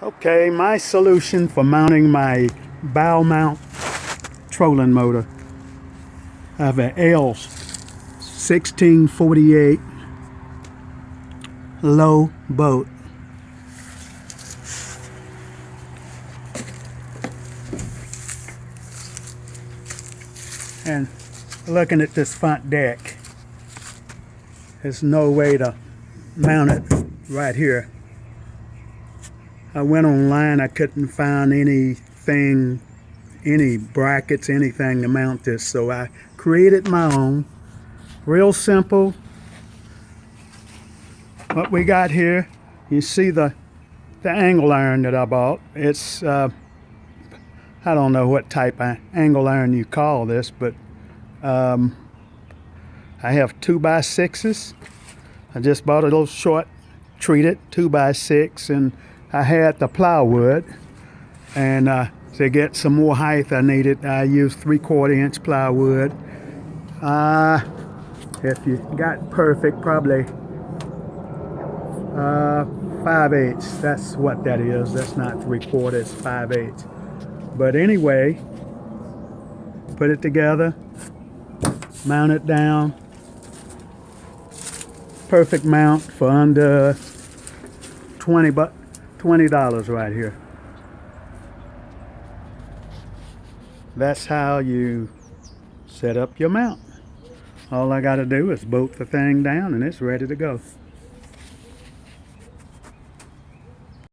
Okay, my solution for mounting my bow mount trolling motor. I have an L1648 low boat. And looking at this front deck, there's no way to mount it right here. I went online, I couldn't find anything, any brackets, anything to mount this, so I created my own. Real simple. What we got here, you see the angle iron that I bought. It's I don't know what type of angle iron you call this, but I have 2x6s. I just bought a little short treated 2x6, and I had the plywood, and to get some more height I needed, I used 3/4 inch plywood. If you got perfect, probably 5/8. That's what that is. That's not 3/4, it's 5/8. But anyway, put it together, mount it down. Perfect mount for under $20 right here. That's how you set up your mount. All I got to do is bolt the thing down and it's ready to go.